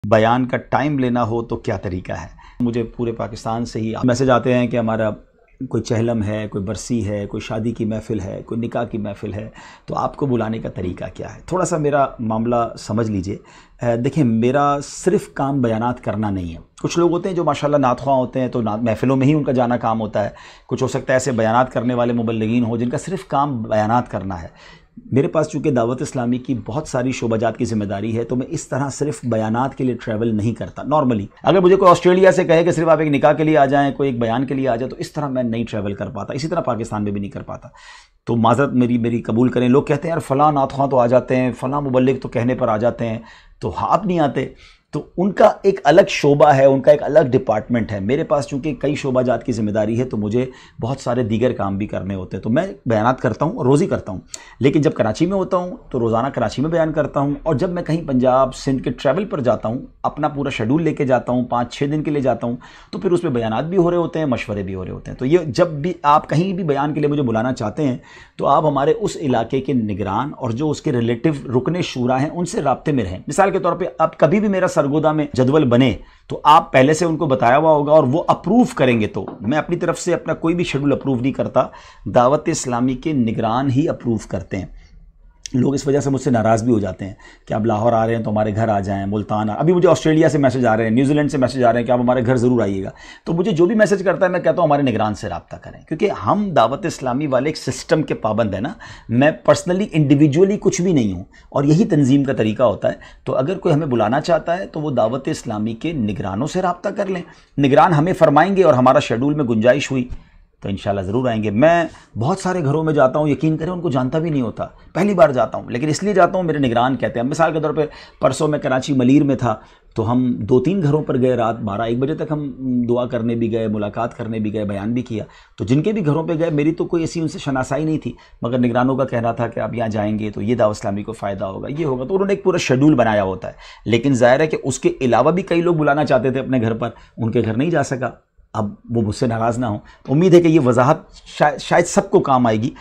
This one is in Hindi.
बयान का टाइम लेना हो तो क्या तरीका है। मुझे पूरे पाकिस्तान से ही मैसेज आते हैं कि हमारा कोई चहलम है, कोई बरसी है, कोई शादी की महफ़िल है, कोई निकाह की महफ़िल है, तो आपको बुलाने का तरीका क्या है। थोड़ा सा मेरा मामला समझ लीजिए। देखिए, मेरा सिर्फ़ काम बयानात करना नहीं है। कुछ लोग होते हैं जो माशाल्लाह नातख़्वाह होते हैं, तो महफ़िलों में ही उनका जाना काम होता है। कुछ हो सकता है ऐसे बयानात करने वाले मुबल्लिगीन हो जिनका सिर्फ़ काम बयानात करना है। मेरे पास चूँकि दावत इस्लामी की बहुत सारी शोबाजात की ज़िम्मेदारी है, तो मैं इस तरह सिर्फ बयानात के लिए ट्रैवल नहीं करता। नॉर्मली अगर मुझे कोई ऑस्ट्रेलिया से कहे कि सिर्फ आप एक निकाह के लिए आ जाएँ, कोई एक बयान के लिए आ जाए, तो इस तरह मैं नहीं ट्रैवल कर पाता। इसी तरह पाकिस्तान में भी नहीं कर पाता। तो माज़रत मेरी कबूल करें। लोग कहते हैं यार फ़लाँ नातख़्वाह तो आ जाते हैं, फ़लाँ मुबल्लिग तो कहने पर आ जाते हैं, तो आप नहीं आते। तो उनका एक अलग शोबा है, उनका एक अलग डिपार्टमेंट है। मेरे पास चूँकि कई शोबाजात की ज़िम्मेदारी है, तो मुझे बहुत सारे दीगर काम भी करने होते हैं। तो मैं बयानात करता हूँ, रोज़ ही करता हूँ। लेकिन जब कराची में होता हूँ तो रोज़ाना कराची में बयान करता हूँ, और जब मैं कहीं पंजाब सिंध के ट्रैवल पर जाता हूँ, अपना पूरा शेड्यूल लेके जाता हूँ, 5-6 दिन के लिए जाता हूँ, तो फिर उसमें बयानात भी हो रहे होते हैं, मशवरे भी हो रहे होते हैं। तो ये जब भी आप कहीं भी बयान के लिए मुझे बुलाना चाहते हैं, तो आप हमारे उस इलाके के निगरान और जो उसके रिलेटिव रुकने शूरा हैं उनसे राब्ते में रहें। मिसाल के तौर पर आप कभी भी मेरा सरगोदा में जदवल बने, तो आप पहले से उनको बताया हुआ होगा और वो अप्रूव करेंगे। तो मैं अपनी तरफ से अपना कोई भी शेड्यूल अप्रूव नहीं करता, दावत इस्लामी के निगरान ही अप्रूव करते हैं। लोग इस वजह से मुझसे नाराज़ भी हो जाते हैं कि आप लाहौर आ रहे हैं तो हमारे घर आ जाएं, मुल्तान अभी मुझे ऑस्ट्रेलिया से मैसेज आ रहे हैं, न्यूजीलैंड से मैसेज आ रहे हैं कि आप हमारे घर ज़रूर आइएगा। तो मुझे जो भी मैसेज करता है मैं कहता हूँ हमारे निगरान से रब्ता करें, क्योंकि हम दावत इस्लामी वाले एक सिस्टम के पाबंद है ना। मैं पर्सनली इंडिविजुअली कुछ भी नहीं हूँ, और यही तंजीम का तरीका होता है। तो अगर कोई हमें बुलाना चाहता है तो वो दावत इस्लामी के निगरानों से रब्ता कर लें। निगरान हमें फरमाएंगे और हमारा शेड्यूल में गुंजाइश हुई तो इंशाल्लाह ज़रूर आएंगे। मैं बहुत सारे घरों में जाता हूँ, यकीन करें उनको जानता भी नहीं होता, पहली बार जाता हूँ, लेकिन इसलिए जाता हूँ मेरे निगरान कहते हैं। मिसाल के तौर पे परसों मैं कराची मलीर में था, तो हम 2-3 घरों पर गए, रात 12-1 बजे तक हम दुआ करने भी गए, मुलाकात करने भी गए, बयान भी किया। तो जिनके भी घरों पर गए, मेरी तो कोई ऐसी उनसे शनासाई नहीं थी, मगर निगरानों का कहना था कि आप यहाँ जाएंगे तो ये दावत इस्लामी को फ़ायदा होगा, ये होगा। तो उन्होंने एक पूरा शेड्यूल बनाया होता है। लेकिन ज़ाहिर है कि उसके अलावा भी कई लोग बुलाना चाहते थे अपने घर पर, उनके घर नहीं जा सका। अब वो मुझसे नाराज़ ना हो, तो उम्मीद है कि ये वजाहत शायद सबको काम आएगी।